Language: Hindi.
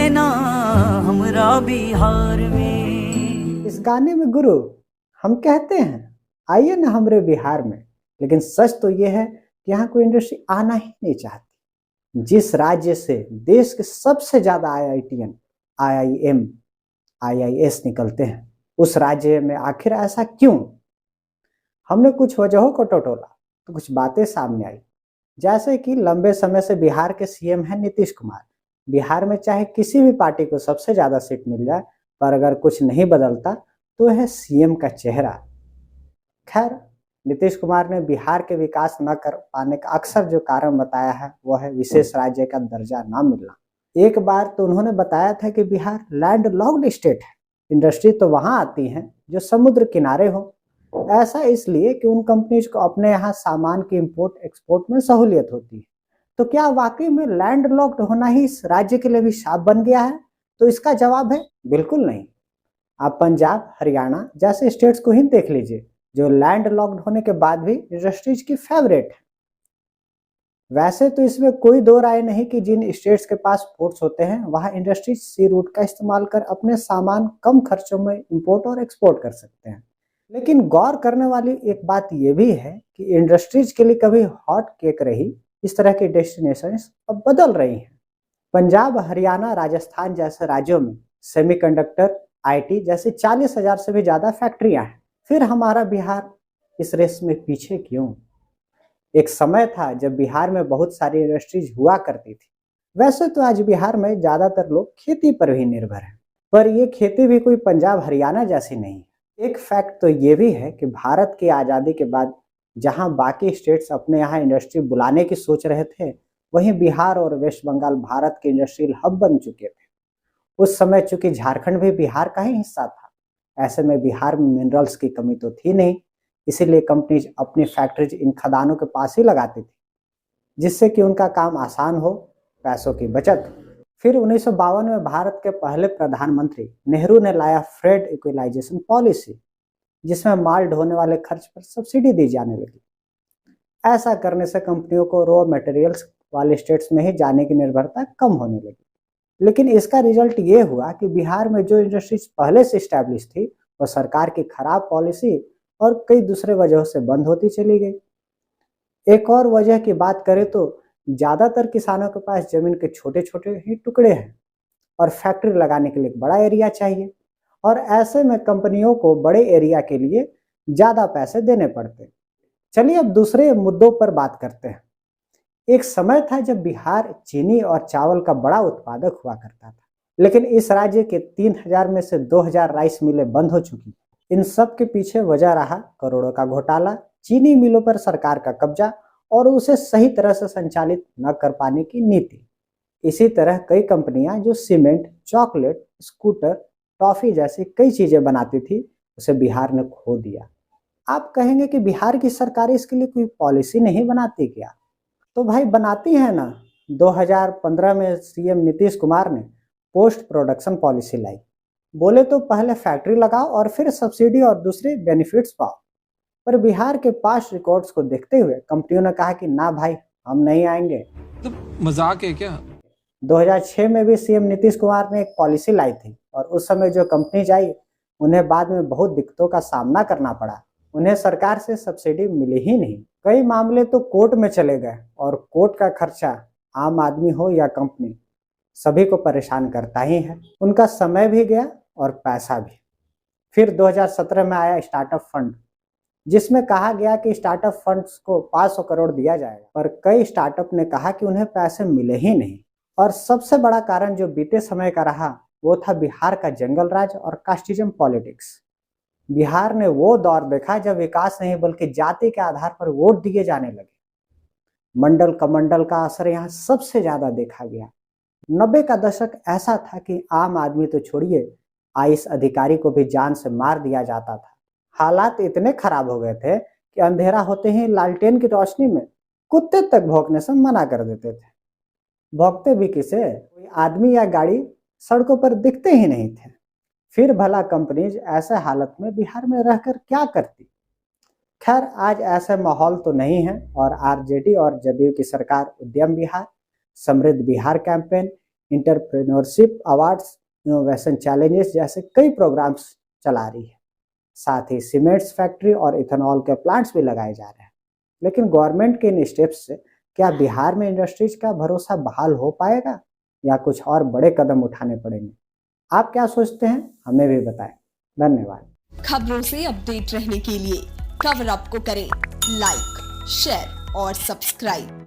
ना हमरा बिहार में। इस गाने में गुरु हम कहते हैं आइए ना हमरे बिहार में, लेकिन सच तो ये है कि यहाँ कोई इंडस्ट्री आना ही नहीं चाहती। जिस राज्य से देश के सबसे ज्यादा आईआईटीएन, आईआईएम, आईआईएस निकलते हैं, उस राज्य में आखिर ऐसा क्यों? हमने कुछ वजहों को टटोला तो कुछ बातें सामने आई, जैसे कि लंबे समय से बिहार के सीएम हैं नीतीश कुमार। बिहार में चाहे किसी भी पार्टी को सबसे ज्यादा सीट मिल जाए, पर अगर कुछ नहीं बदलता तो है सीएम का चेहरा। खैर, नीतीश कुमार ने बिहार के विकास न कर पाने का अक्सर जो कारण बताया है वो है विशेष राज्य का दर्जा न मिलना। एक बार तो उन्होंने बताया था कि बिहार लैंड लॉक्ड स्टेट है, इंडस्ट्री तो वहां आती है जो समुद्र किनारे हो। ऐसा इसलिए कि उन कंपनीज को अपने यहाँ सामान की इंपोर्ट एक्सपोर्ट में सहूलियत होती है। तो क्या वाकई में लैंड लॉक्ड होना ही इस राज्य के लिए भी शाप बन गया है? तो इसका जवाब है बिल्कुल नहीं। आप पंजाब, हरियाणा जैसे स्टेट्स को ही देख लीजिए, जो लैंड लॉक्ड होने के बाद भी इंडस्ट्रीज की फेवरेट है। वैसे तो इसमें कोई दो राय नहीं कि जिन स्टेट्स के पास पोर्ट्स होते हैं वहां इंडस्ट्रीज सी रूट का इस्तेमाल कर अपने सामान कम खर्चों में इंपोर्ट और एक्सपोर्ट कर सकते हैं। लेकिन गौर करने वाली एक बात यह भी है कि इंडस्ट्रीज के लिए कभी हॉट केक रही इस तरह की डेस्टिनेशंस अब बदल रही हैं। पंजाब, हरियाणा, राजस्थान जैसे राज्यों में सेमीकंडक्टर, आईटी जैसे 40,000 से भी ज्यादा फैक्ट्रियां हैं। फिर हमारा बिहार इस रेस में पीछे क्यों? एक समय था जब बिहार में बहुत सारी इंडस्ट्रीज हुआ करती थी। वैसे तो आज बिहार में ज्यादातर लोग खेती पर ही निर्भर हैं, पर ये खेती भी कोई पंजाब हरियाणा जैसी नहीं है। एक फैक्ट तो ये भी है कि भारत की आज़ादी के बाद जहां बाकी स्टेट्स अपने यहाँ इंडस्ट्री बुलाने की सोच रहे थे, वहीं बिहार और वेस्ट बंगाल भारत के इंडस्ट्रियल हब बन चुके थे। उस समय चूंकि झारखंड भी बिहार का ही हिस्सा था, ऐसे में बिहार में मिनरल्स की कमी तो थी नहीं, इसीलिए कंपनीज अपनी फैक्ट्रीज इन खदानों के पास ही लगाती थी, जिससे कि उनका काम आसान हो, पैसों की बचत। फिर 1952 में भारत के पहले प्रधानमंत्री नेहरू ने लाया फ्रेट इक्विलाइजेशन पॉलिसी, जिसमें माल ढोने वाले खर्च पर सब्सिडी दी जाने लगी। ऐसा करने से कंपनियों को रॉ मटेरियल्स वाले स्टेट्स में ही जाने की निर्भरता कम होने लगी। लेकिन इसका रिजल्ट ये हुआ कि बिहार में जो इंडस्ट्रीज पहले से स्टैब्लिश थी, वो सरकार की खराब पॉलिसी और कई दूसरे वजहों से बंद होती चली गई। एक और वजह की बात करें तो ज्यादातर किसानों के पास जमीन के छोटे छोटे ही टुकड़े हैं और फैक्ट्री लगाने के लिए एक बड़ा एरिया चाहिए, और ऐसे में कंपनियों को बड़े एरिया के लिए ज्यादा पैसे देने पड़ते। चलिए अब दूसरे मुद्दों पर बात करते हैं। एक समय था जब बिहार चीनी और चावल का बड़ा उत्पादक हुआ करता था, लेकिन इस राज्य के 3,000 में से 2,000 राइस मिलें बंद हो चुकी। इन सब के पीछे वजह रहा करोड़ों का घोटाला, चीनी मिलों पर सरकार का कब्जा और उसे सही तरह से संचालित न कर पाने की नीति। इसी तरह कई कंपनियां जो सीमेंट, चॉकलेट, स्कूटर, टॉफी जैसी कई चीजें बनाती थी, उसे बिहार ने खो दिया। आप कहेंगे कि बिहार की सरकार इसके लिए कोई पॉलिसी नहीं बनाती क्या? तो भाई बनाती है ना। 2015 में सीएम नीतीश कुमार ने पोस्ट प्रोडक्शन पॉलिसी लाई। बोले तो पहले फैक्ट्री लगाओ और फिर सब्सिडी और दूसरे बेनिफिट्स पाओ। पर बिहार के पास्ट रिकॉर्ड्स को देखते हुए कंपनियों ने कहा कि ना भाई, हम नहीं आएंगे। तो मजाक है क्या? 2006 में भी सीएम नीतीश कुमार ने एक पॉलिसी लाई थी, और उस समय जो कंपनीज आई उन्हें बाद में बहुत दिक्कतों का सामना करना पड़ा। उन्हें सरकार से सब्सिडी मिली ही नहीं। कई मामले तो कोर्ट में चले गए, और कोर्ट का खर्चा आम आदमी हो या कंपनी, सभी को परेशान करता ही है। उनका समय भी गया और पैसा भी। फिर 2017 में आया स्टार्टअप फंड, जिसमें कहा गया कि स्टार्टअप फंड्स को 500 करोड़ दिया जाएगा, पर कई स्टार्टअप ने कहा कि उन्हें पैसे मिले ही नहीं। और सबसे बड़ा कारण जो बीते समय का रहा, वो था बिहार का जंगल राज और कास्टिज्म पॉलिटिक्स। बिहार ने वो दौर देखा जब विकास नहीं बल्कि जाति के आधार पर वोट दिए जाने लगे। मंडल कमंडल का असर यहाँ सबसे ज्यादा देखा गया। 90 का दशक ऐसा था कि आम आदमी तो छोड़िए, आईएएस अधिकारी को भी जान से मार दिया जाता था। हालात इतने खराब हो गए थे कि अंधेरा होते ही लालटेन की रोशनी में कुत्ते तक भौंकने से मना कर देते थे। भौंकते भी किसे? कोई आदमी या गाड़ी सड़कों पर दिखते ही नहीं थे। फिर भला कंपनीज ऐसे हालत में बिहार में रहकर क्या करती? खैर, आज ऐसा माहौल तो नहीं है, और आरजेडी और जदयू की सरकार उद्यम बिहार, समृद्ध Bihar campaign, entrepreneurship awards, innovation challenges जैसे कई प्रोग्राम्स चला रही है। साथ ही सीमेंट्स फैक्ट्री और इथेनॉल के प्लांट्स भी लगाए जा रहे हैं। लेकिन गवर्नमेंट के इन स्टेप्स से क्या बिहार में इंडस्ट्रीज का भरोसा बहाल हो पाएगा या कुछ और बड़े कदम उठाने पड़ेंगे? आप क्या सोचते हैं, हमें भी बताएं। धन्यवाद। खबरों से अपडेट रहने के लिए कवर अप को करें लाइक, शेयर और सब्सक्राइब।